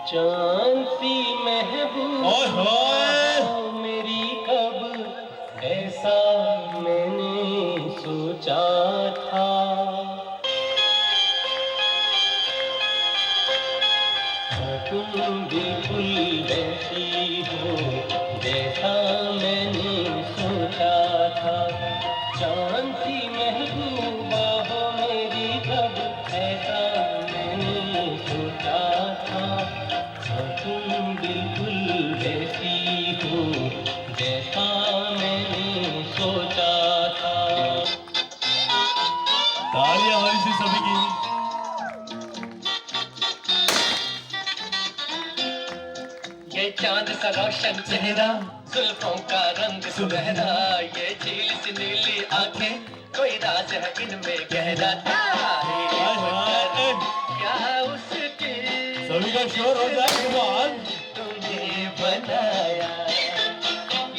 चांद सी महबूबा ओए होए मेरी कब ऐसा मैंने सोचा था। तुम बिल्कुल वैसी हो जैसा मैंने सोचा था। चांद सी महबूबा हो मेरी कब ऐसा मैंने सोचा था। तुम बिल्कुल वैसी हो जैसा मैंने सोचा था। तालियां हमारी सी सभी की। ये चांद सा रोशन चेहरा, जुल्फों का रंग सुनहरा, ये झील सी नीली आंखें, कोई राज है इनमें गहरा। तारीफ कर क्या उसकी, सभी का शोर हो जाए कमाल। तुमने बनाया।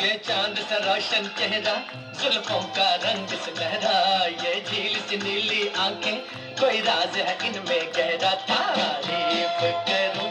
ये चांद सा रोशन चेहरा, जुल्फों का रंग सुनहरा, ये झील सी नीली आंखें, कोई राज है इनमें गहरा। तारीफ करूं